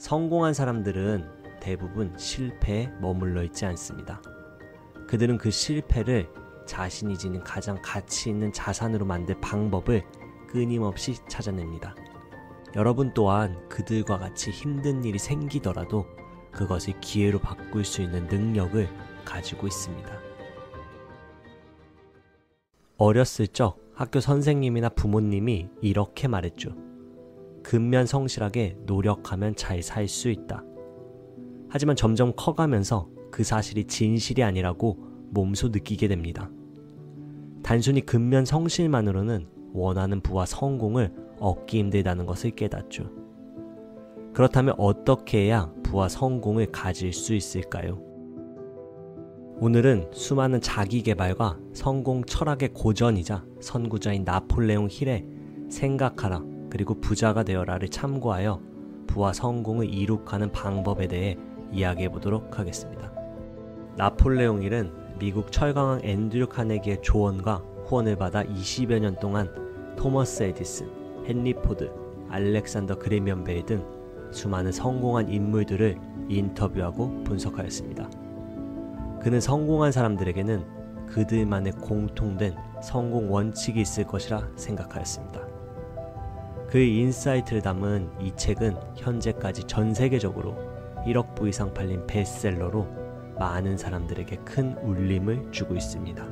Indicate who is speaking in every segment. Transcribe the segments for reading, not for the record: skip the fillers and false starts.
Speaker 1: 성공한 사람들은 대부분 실패에 머물러 있지 않습니다. 그들은 그 실패를 자신이 지닌 가장 가치 있는 자산으로 만들 방법을 끊임없이 찾아냅니다. 여러분 또한 그들과 같이 힘든 일이 생기더라도 그것을 기회로 바꿀 수 있는 능력을 가지고 있습니다. 어렸을 적 학교 선생님이나 부모님이 이렇게 말했죠. 근면성실하게 노력하면 잘 살 수 있다. 하지만 점점 커가면서 그 사실이 진실이 아니라고 몸소 느끼게 됩니다. 단순히 근면성실만으로는 원하는 부와 성공을 얻기 힘들다는 것을 깨닫죠. 그렇다면 어떻게 해야 부와 성공을 가질 수 있을까요? 오늘은 수많은 자기개발과 성공 철학의 고전이자 선구자인 나폴레옹 힐의 생각하라 그리고 부자가 되어라를 참고하여 부와 성공을 이룩하는 방법에 대해 이야기해 보도록 하겠습니다. 나폴레옹 힐은 미국 철강왕 앤드류 카네기의 조언과 후원을 받아 20여 년 동안 토머스 에디슨, 헨리 포드, 알렉산더 그레미엄 벨 등 수많은 성공한 인물들을 인터뷰하고 분석하였습니다. 그는 성공한 사람들에게는 그들만의 공통된 성공 원칙이 있을 것이라 생각하였습니다. 그의 인사이트를 담은 이 책은 현재까지 전 세계적으로 1억 부 이상 팔린 베스트셀러로 많은 사람들에게 큰 울림을 주고 있습니다.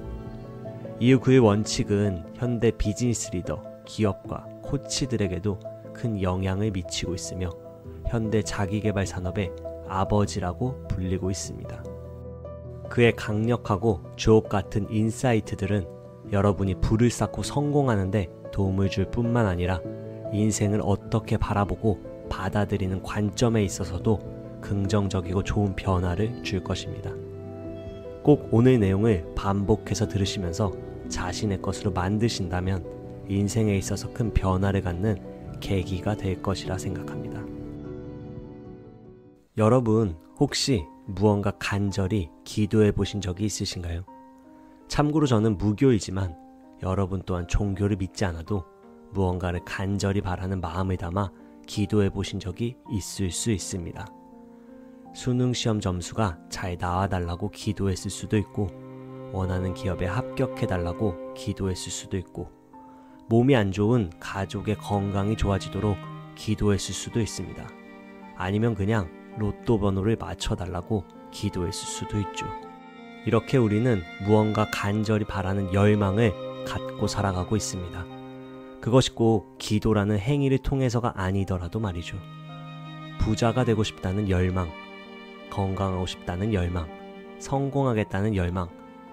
Speaker 1: 이후 그의 원칙은 현대 비즈니스 리더, 기업과 코치들에게도 큰 영향을 미치고 있으며 현대 자기개발 산업의 아버지라고 불리고 있습니다. 그의 강력하고 주옥 같은 인사이트들은 여러분이 부를 쌓고 성공하는데 도움을 줄 뿐만 아니라 인생을 어떻게 바라보고 받아들이는 관점에 있어서도 긍정적이고 좋은 변화를 줄 것입니다. 꼭 오늘 내용을 반복해서 들으시면서 자신의 것으로 만드신다면 인생에 있어서 큰 변화를 갖는 계기가 될 것이라 생각합니다. 여러분 혹시 무언가 간절히 기도해 보신 적이 있으신가요? 참고로 저는 무교이지만 여러분 또한 종교를 믿지 않아도 무언가를 간절히 바라는 마음을 담아 기도해 보신 적이 있을 수 있습니다. 수능 시험 점수가 잘 나와달라고 기도했을 수도 있고 원하는 기업에 합격해달라고 기도했을 수도 있고 몸이 안 좋은 가족의 건강이 좋아지도록 기도했을 수도 있습니다. 아니면 그냥 로또 번호를 맞춰달라고 기도했을 수도 있죠. 이렇게 우리는 무언가 간절히 바라는 열망을 갖고 살아가고 있습니다. 그것이 꼭 기도라는 행위를 통해서가 아니더라도 말이죠. 부자가 되고 싶다는 열망, 건강하고 싶다는 열망, 성공하겠다는 열망,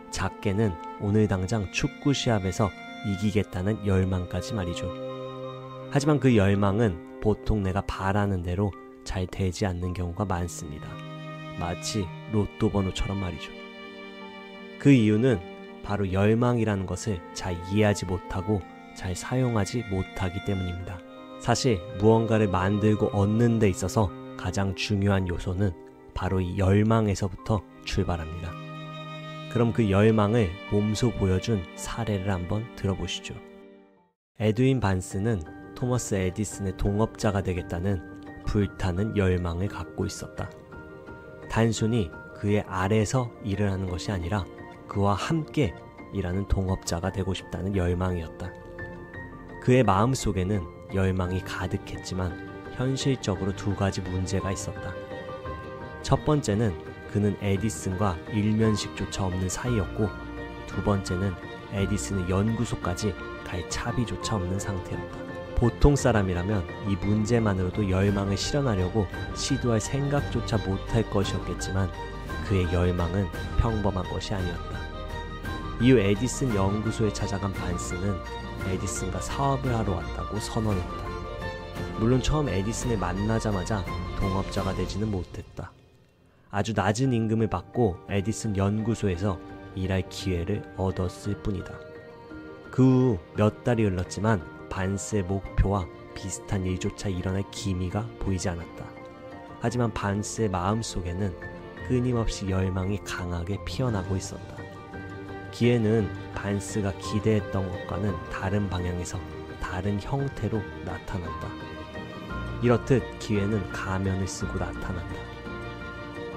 Speaker 1: 작게는 오늘 당장 축구 시합에서 이기겠다는 열망까지 말이죠. 하지만 그 열망은 보통 내가 바라는 대로 잘 되지 않는 경우가 많습니다. 마치 로또 번호처럼 말이죠. 그 이유는 바로 열망이라는 것을 잘 이해하지 못하고 잘 사용하지 못하기 때문입니다. 사실 무언가를 만들고 얻는 데 있어서 가장 중요한 요소는 바로 이 열망에서부터 출발합니다. 그럼 그 열망을 몸소 보여준 사례를 한번 들어보시죠. 에드윈 반스는 토머스 에디슨의 동업자가 되겠다는 불타는 열망을 갖고 있었다. 단순히 그의 아래서 일을 하는 것이 아니라 그와 함께 일하는 동업자가 되고 싶다는 열망이었다. 그의 마음속에는 열망이 가득했지만 현실적으로 두 가지 문제가 있었다. 첫 번째는 그는 에디슨과 일면식조차 없는 사이였고 두 번째는 에디슨의 연구소까지 갈 차비조차 없는 상태였다. 보통 사람이라면 이 문제만으로도 열망을 실현하려고 시도할 생각조차 못할 것이었겠지만 그의 열망은 평범한 것이 아니었다. 이후 에디슨 연구소에 찾아간 반스는 에디슨과 사업을 하러 왔다고 선언했다. 물론 처음 에디슨을 만나자마자 동업자가 되지는 못했다. 아주 낮은 임금을 받고 에디슨 연구소에서 일할 기회를 얻었을 뿐이다. 그 후 몇 달이 흘렀지만 반스의 목표와 비슷한 일조차 일어날 기미가 보이지 않았다. 하지만 반스의 마음속에는 끊임없이 열망이 강하게 피어나고 있었다. 기회는 반스가 기대했던 것과는 다른 방향에서 다른 형태로 나타났다. 이렇듯 기회는 가면을 쓰고 나타난다.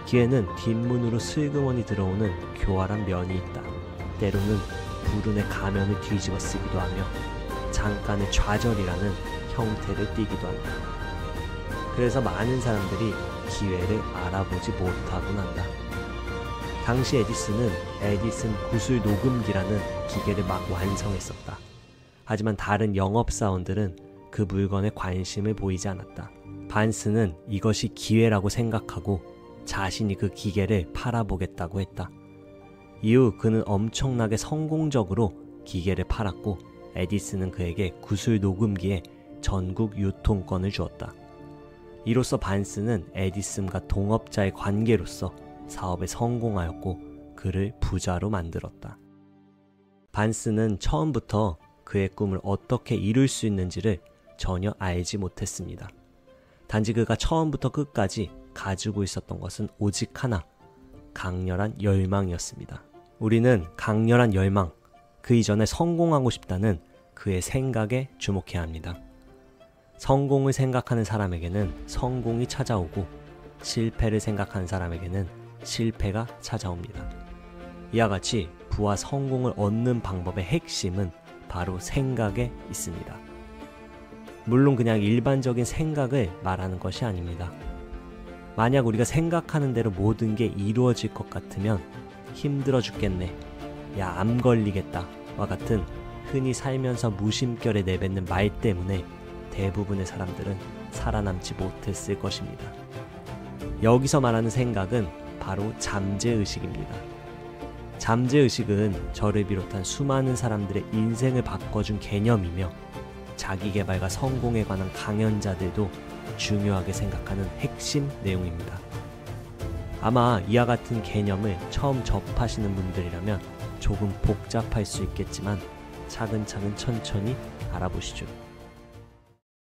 Speaker 1: 기회는 뒷문으로 슬그머니 들어오는 교활한 면이 있다. 때로는 불운의 가면을 뒤집어 쓰기도 하며 잠깐의 좌절이라는 형태를 띠기도 한다. 그래서 많은 사람들이 기회를 알아보지 못하곤 한다. 당시 에디슨은 에디슨 구슬 녹음기라는 기계를 막 완성했었다. 하지만 다른 영업사원들은 그 물건에 관심을 보이지 않았다. 반스는 이것이 기회라고 생각하고 자신이 그 기계를 팔아보겠다고 했다. 이후 그는 엄청나게 성공적으로 기계를 팔았고 에디슨은 그에게 구슬 녹음기의 전국 유통권을 주었다. 이로써 반스는 에디슨과 동업자의 관계로서 사업에 성공하였고 그를 부자로 만들었다. 반스는 처음부터 그의 꿈을 어떻게 이룰 수 있는지를 전혀 알지 못했습니다. 단지 그가 처음부터 끝까지 가지고 있었던 것은 오직 하나, 강렬한 열망이었습니다. 우리는 강렬한 열망, 그 이전에 성공하고 싶다는 그의 생각에 주목해야 합니다. 성공을 생각하는 사람에게는 성공이 찾아오고 실패를 생각하는 사람에게는 실패가 찾아옵니다. 이와 같이 부와 성공을 얻는 방법의 핵심은 바로 생각에 있습니다. 물론 그냥 일반적인 생각을 말하는 것이 아닙니다. 만약 우리가 생각하는 대로 모든 게 이루어질 것 같으면 힘들어 죽겠네, 야 암 걸리겠다 와 같은 흔히 살면서 무심결에 내뱉는 말 때문에 대부분의 사람들은 살아남지 못했을 것입니다. 여기서 말하는 생각은 바로 잠재의식입니다. 잠재의식은 저를 비롯한 수많은 사람들의 인생을 바꿔준 개념이며 자기계발과 성공에 관한 강연자들도 중요하게 생각하는 핵심 내용입니다. 아마 이와 같은 개념을 처음 접하시는 분들이라면 조금 복잡할 수 있겠지만 차근차근 천천히 알아보시죠.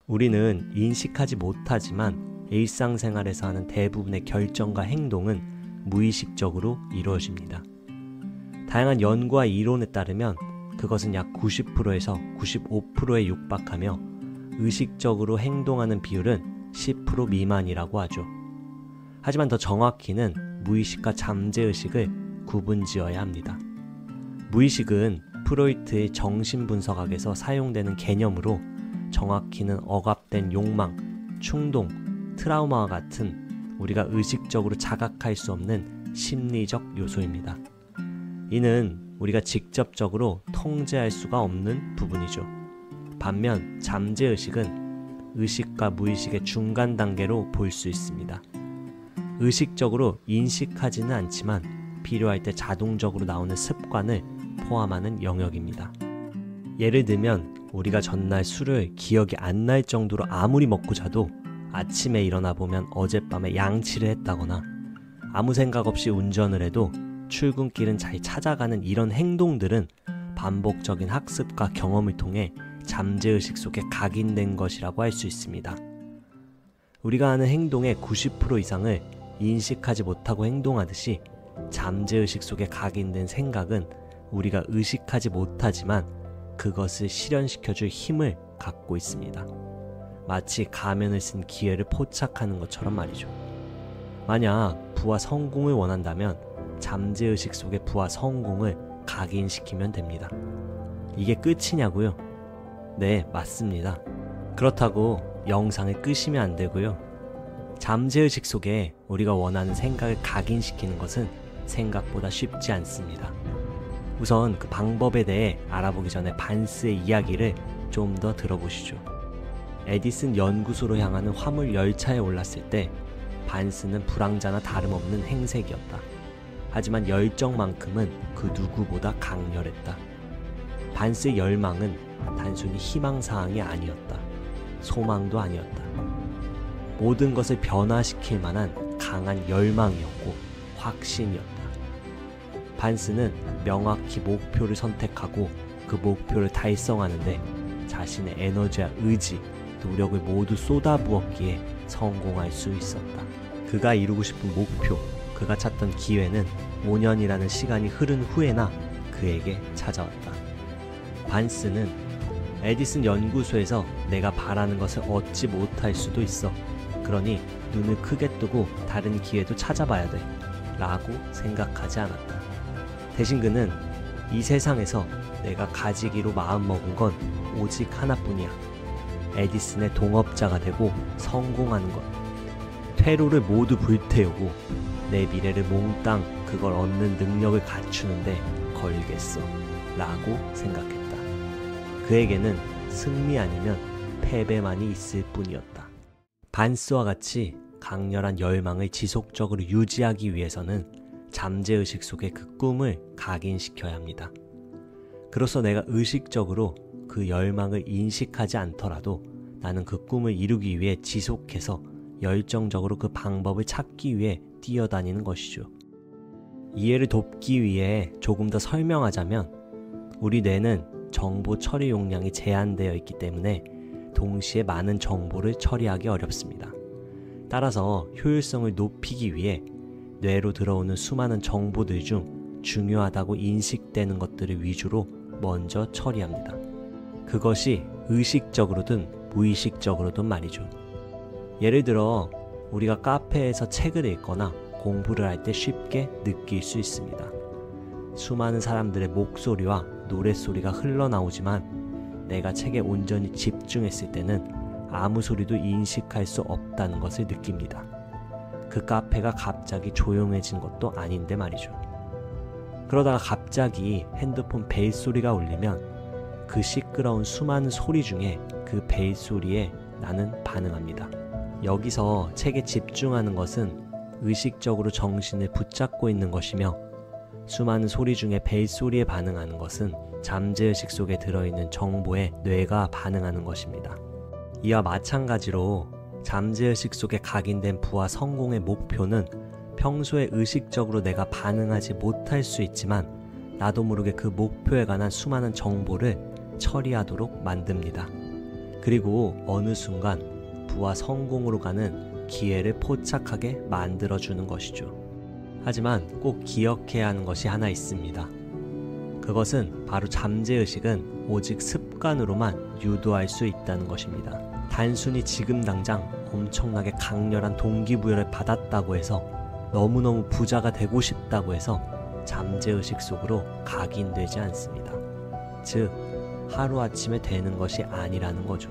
Speaker 1: 우리는 인식하지 못하지만 일상생활에서 하는 대부분의 결정과 행동은 무의식적으로 이루어집니다. 다양한 연구와 이론에 따르면 그것은 약 90%에서 95%에 육박하며 의식적으로 행동하는 비율은 10% 미만이라고 하죠. 하지만 더 정확히는 무의식과 잠재의식을 구분지어야 합니다. 무의식은 프로이트의 정신분석학에서 사용되는 개념으로 정확히는 억압된 욕망, 충동, 트라우마와 같은 우리가 의식적으로 자각할 수 없는 심리적 요소입니다. 이는 우리가 직접적으로 통제할 수가 없는 부분이죠. 반면 잠재의식은 의식과 무의식의 중간 단계로 볼 수 있습니다. 의식적으로 인식하지는 않지만 필요할 때 자동적으로 나오는 습관을 포함하는 영역입니다. 예를 들면 우리가 전날 술을 기억이 안 날 정도로 아무리 먹고 자도 아침에 일어나 보면 어젯밤에 양치를 했다거나 아무 생각 없이 운전을 해도 출근길은 잘 찾아가는 이런 행동들은 반복적인 학습과 경험을 통해 잠재의식 속에 각인된 것이라고 할 수 있습니다. 우리가 하는 행동의 90% 이상을 인식하지 못하고 행동하듯이 잠재의식 속에 각인된 생각은 우리가 의식하지 못하지만 그것을 실현시켜줄 힘을 갖고 있습니다. 마치 가면을 쓴 기회를 포착하는 것처럼 말이죠. 만약 부와 성공을 원한다면 잠재의식 속의 부와 성공을 각인시키면 됩니다. 이게 끝이냐고요? 네, 맞습니다. 그렇다고 영상을 끄시면 안 되고요. 잠재의식 속에 우리가 원하는 생각을 각인시키는 것은 생각보다 쉽지 않습니다. 우선 그 방법에 대해 알아보기 전에 반스의 이야기를 좀 더 들어보시죠. 에디슨 연구소로 향하는 화물 열차에 올랐을 때 반스는 불황자나 다름없는 행색이었다. 하지만 열정만큼은 그 누구보다 강렬했다. 반스의 열망은 단순히 희망사항이 아니었다. 소망도 아니었다. 모든 것을 변화시킬 만한 강한 열망이었고 확신이었다. 반스는 명확히 목표를 선택하고 그 목표를 달성하는데 자신의 에너지와 의지, 노력을 모두 쏟아부었기에 성공할 수 있었다. 그가 이루고 싶은 목표, 그가 찾던 기회는 5년이라는 시간이 흐른 후에나 그에게 찾아왔다. 반스는 에디슨 연구소에서 내가 바라는 것을 얻지 못할 수도 있어. 그러니 눈을 크게 뜨고 다른 기회도 찾아봐야 돼. 라고 생각하지 않았다. 대신 그는 이 세상에서 내가 가지기로 마음먹은 건 오직 하나뿐이야. 에디슨의 동업자가 되고 성공하는 것. 퇴로를 모두 불태우고 내 미래를 몽땅 그걸 얻는 능력을 갖추는데 걸겠어. 라고 생각했다. 그에게는 승리 아니면 패배만이 있을 뿐이었다. 반스와 같이 강렬한 열망을 지속적으로 유지하기 위해서는 잠재의식 속의 그 꿈을 각인시켜야 합니다. 그로써 내가 의식적으로 그 열망을 인식하지 않더라도 나는 그 꿈을 이루기 위해 지속해서 열정적으로 그 방법을 찾기 위해 뛰어다니는 것이죠. 이해를 돕기 위해 조금 더 설명하자면 우리 뇌는 정보 처리 용량이 제한되어 있기 때문에 동시에 많은 정보를 처리하기 어렵습니다. 따라서 효율성을 높이기 위해 뇌로 들어오는 수많은 정보들 중 중요하다고 인식되는 것들을 위주로 먼저 처리합니다. 그것이 의식적으로든 무의식적으로든 말이죠. 예를 들어 우리가 카페에서 책을 읽거나 공부를 할 때 쉽게 느낄 수 있습니다. 수많은 사람들의 목소리와 노랫소리가 흘러나오지만 내가 책에 온전히 집중했을 때는 아무 소리도 인식할 수 없다는 것을 느낍니다. 그 카페가 갑자기 조용해진 것도 아닌데 말이죠. 그러다가 갑자기 핸드폰 벨소리가 울리면 그 시끄러운 수많은 소리 중에 그 벨소리에 나는 반응합니다. 여기서 책에 집중하는 것은 의식적으로 정신을 붙잡고 있는 것이며 수많은 소리 중에 벨소리에 반응하는 것은 잠재의식 속에 들어있는 정보에 뇌가 반응하는 것입니다. 이와 마찬가지로 잠재의식 속에 각인된 부와 성공의 목표는 평소에 의식적으로 내가 반응하지 못할 수 있지만 나도 모르게 그 목표에 관한 수많은 정보를 처리하도록 만듭니다. 그리고 어느 순간 부와 성공으로 가는 기회를 포착하게 만들어주는 것이죠. 하지만 꼭 기억해야 하는 것이 하나 있습니다. 그것은 바로 잠재의식은 오직 습관으로만 유도할 수 있다는 것입니다. 단순히 지금 당장 엄청나게 강렬한 동기부여를 받았다고 해서 너무너무 부자가 되고 싶다고 해서 잠재의식 속으로 각인되지 않습니다. 즉, 하루아침에 되는 것이 아니라는 거죠.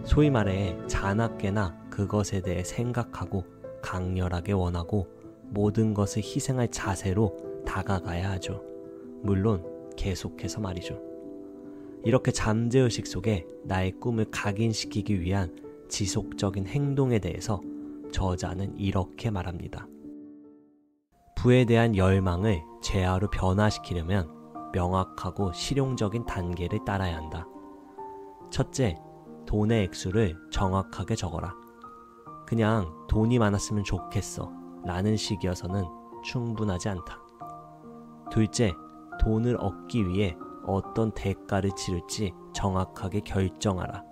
Speaker 1: 소위 말해 자나깨나 그것에 대해 생각하고 강렬하게 원하고 모든 것을 희생할 자세로 다가가야 하죠. 물론 계속해서 말이죠. 이렇게 잠재의식 속에 나의 꿈을 각인시키기 위한 지속적인 행동에 대해서 저자는 이렇게 말합니다. 부에 대한 열망을 재화로 변화시키려면 명확하고 실용적인 단계를 따라야 한다. 첫째, 돈의 액수를 정확하게 적어라. 그냥 돈이 많았으면 좋겠어 라는 식이어서는 충분하지 않다. 둘째, 돈을 얻기 위해 어떤 대가를 치를지 정확하게 결정하라.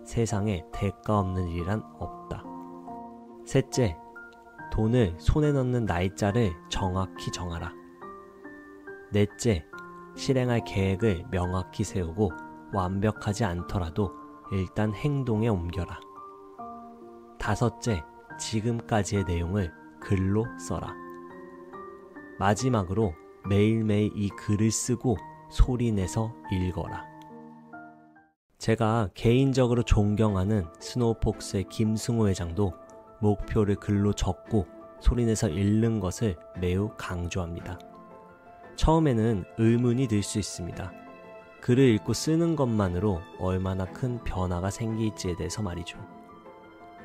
Speaker 1: 세상에 대가 없는 일이란 없다. 셋째, 돈을 손에 넣는 날짜를 정확히 정하라. 넷째, 실행할 계획을 명확히 세우고 완벽하지 않더라도 일단 행동에 옮겨라. 다섯째, 지금까지의 내용을 글로 써라. 마지막으로 매일매일 이 글을 쓰고 소리내서 읽어라. 제가 개인적으로 존경하는 스노우폭스의 김승호 회장도 목표를 글로 적고 소리내서 읽는 것을 매우 강조합니다. 처음에는 의문이 들 수 있습니다. 글을 읽고 쓰는 것만으로 얼마나 큰 변화가 생길지에 대해서 말이죠.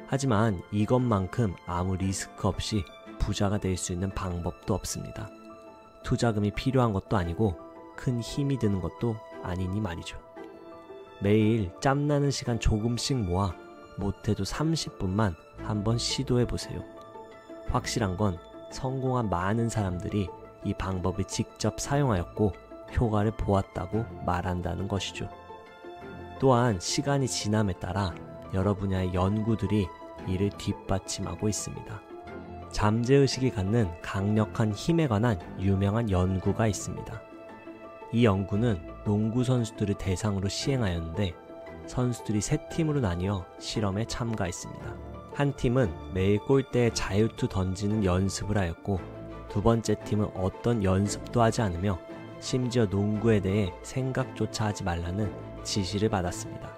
Speaker 1: 하지만 이것만큼 아무 리스크 없이 부자가 될 수 있는 방법도 없습니다. 투자금이 필요한 것도 아니고 큰 힘이 드는 것도 아니니 말이죠. 매일 짬나는 시간 조금씩 모아 못해도 30분만 한번 시도해보세요. 확실한 건 성공한 많은 사람들이 이 방법을 직접 사용하였고 효과를 보았다고 말한다는 것이죠. 또한 시간이 지남에 따라 여러 분야의 연구들이 이를 뒷받침하고 있습니다. 잠재의식이 갖는 강력한 힘에 관한 유명한 연구가 있습니다. 이 연구는 농구 선수들을 대상으로 시행하였는데 선수들이 3팀으로 나뉘어 실험에 참가했습니다. 한 팀은 매일 골대에 자유투 던지는 연습을 하였고 두 번째 팀은 어떤 연습도 하지 않으며 심지어 농구에 대해 생각조차 하지 말라는 지시를 받았습니다.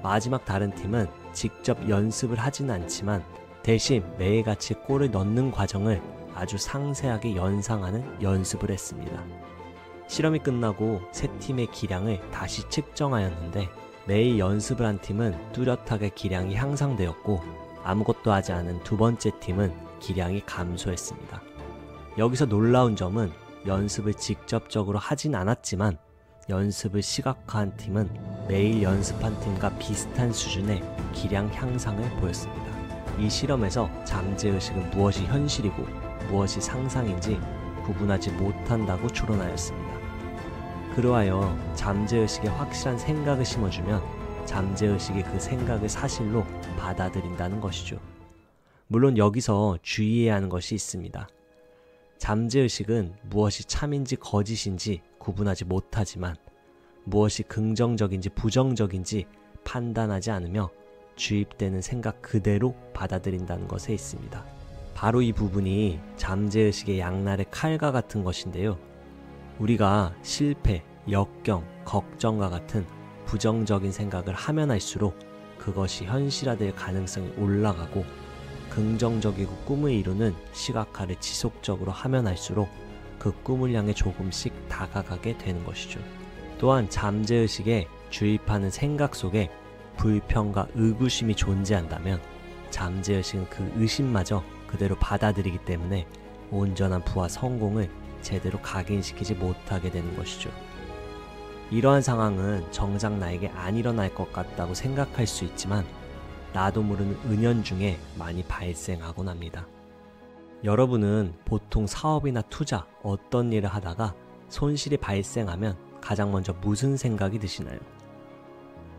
Speaker 1: 마지막 다른 팀은 직접 연습을 하진 않지만 대신 매일같이 골을 넣는 과정을 아주 상세하게 연상하는 연습을 했습니다. 실험이 끝나고 세 팀의 기량을 다시 측정하였는데 매일 연습을 한 팀은 뚜렷하게 기량이 향상되었고 아무것도 하지 않은 두 번째 팀은 기량이 감소했습니다. 여기서 놀라운 점은 연습을 직접적으로 하진 않았지만 연습을 시각화한 팀은 매일 연습한 팀과 비슷한 수준의 기량 향상을 보였습니다. 이 실험에서 잠재의식은 무엇이 현실이고 무엇이 상상인지 구분하지 못한다고 추론하였습니다. 그러하여 잠재의식에 확실한 생각을 심어주면 잠재의식이 그 생각을 사실로 받아들인다는 것이죠. 물론 여기서 주의해야 하는 것이 있습니다. 잠재의식은 무엇이 참인지 거짓인지 구분하지 못하지만 무엇이 긍정적인지 부정적인지 판단하지 않으며 주입되는 생각 그대로 받아들인다는 것에 있습니다. 바로 이 부분이 잠재의식의 양날의 칼과 같은 것인데요. 우리가 실패, 역경, 걱정과 같은 부정적인 생각을 하면 할수록 그것이 현실화될 가능성이 올라가고 긍정적이고 꿈을 이루는 시각화를 지속적으로 하면 할수록 그 꿈을 향해 조금씩 다가가게 되는 것이죠. 또한 잠재의식에 주입하는 생각 속에 불평과 의구심이 존재한다면 잠재의식은 그 의심마저 그대로 받아들이기 때문에 온전한 부와 성공을 제대로 각인시키지 못하게 되는 것이죠. 이러한 상황은 정작 나에게 안 일어날 것 같다고 생각할 수 있지만 나도 모르는 은연중에 많이 발생하곤 합니다. 여러분은 보통 사업이나 투자, 어떤 일을 하다가 손실이 발생하면 가장 먼저 무슨 생각이 드시나요?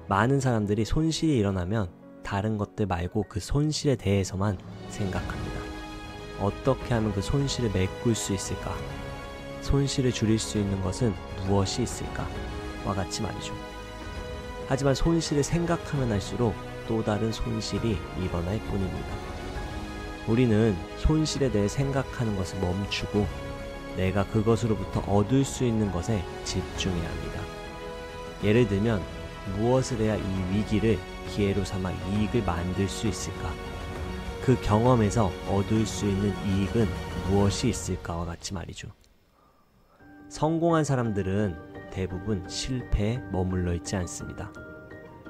Speaker 1: 많은 사람들이 손실이 일어나면 다른 것들 말고 그 손실에 대해서만 생각합니다. 어떻게 하면 그 손실을 메꿀 수 있을까? 손실을 줄일 수 있는 것은 무엇이 있을까? 와 같이 말이죠. 하지만 손실을 생각하면 할수록 또 다른 손실이 일어날 뿐입니다. 우리는 손실에 대해 생각하는 것을 멈추고 내가 그것으로부터 얻을 수 있는 것에 집중해야 합니다. 예를 들면 무엇을 해야 이 위기를 기회로 삼아 이익을 만들 수 있을까? 그 경험에서 얻을 수 있는 이익은 무엇이 있을까와 같이 말이죠. 성공한 사람들은 대부분 실패에 머물러 있지 않습니다.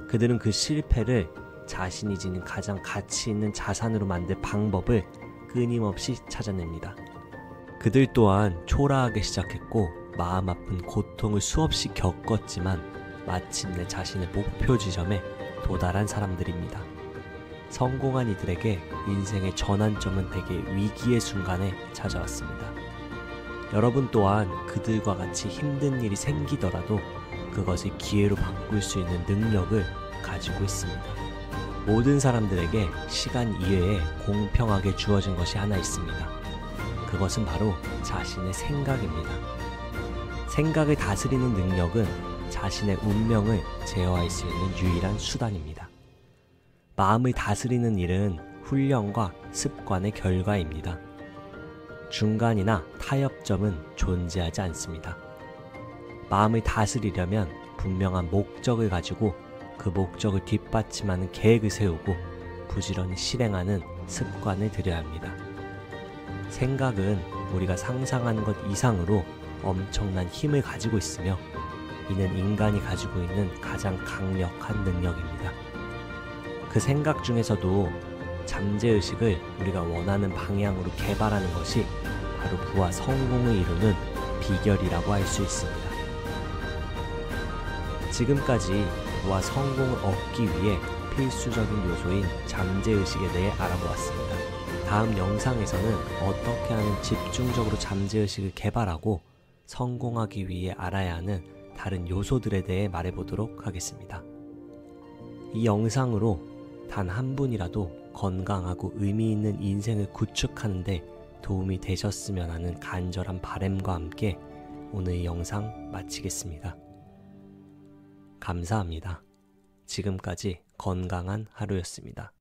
Speaker 1: 그들은 그 실패를 자신이 지닌 가장 가치 있는 자산으로 만들 방법을 끊임없이 찾아냅니다. 그들 또한 초라하게 시작했고 마음 아픈 고통을 수없이 겪었지만 마침내 자신의 목표 지점에 도달한 사람들입니다. 성공한 이들에게 인생의 전환점은 대개 위기의 순간에 찾아왔습니다. 여러분 또한 그들과 같이 힘든 일이 생기더라도 그것을 기회로 바꿀 수 있는 능력을 가지고 있습니다. 모든 사람들에게 시간 이외에 공평하게 주어진 것이 하나 있습니다. 그것은 바로 자신의 생각입니다. 생각을 다스리는 능력은 자신의 운명을 제어할 수 있는 유일한 수단입니다. 마음을 다스리는 일은 훈련과 습관의 결과입니다. 중간이나 타협점은 존재하지 않습니다. 마음을 다스리려면 분명한 목적을 가지고 그 목적을 뒷받침하는 계획을 세우고 부지런히 실행하는 습관을 들여야 합니다. 생각은 우리가 상상하는 것 이상으로 엄청난 힘을 가지고 있으며 이는 인간이 가지고 있는 가장 강력한 능력입니다. 그 생각 중에서도 잠재의식을 우리가 원하는 방향으로 개발하는 것이 바로 부와 성공을 이루는 비결이라고 할 수 있습니다. 지금까지 부와 성공을 얻기 위해 필수적인 요소인 잠재의식에 대해 알아보았습니다. 다음 영상에서는 어떻게 하면 집중적으로 잠재의식을 개발하고 성공하기 위해 알아야 하는 다른 요소들에 대해 말해보도록 하겠습니다. 이 영상으로 단 한 분이라도 건강하고 의미 있는 인생을 구축하는 데 도움이 되셨으면 하는 간절한 바람과 함께 오늘 이 영상 마치겠습니다. 감사합니다. 지금까지 건강한 하루였습니다.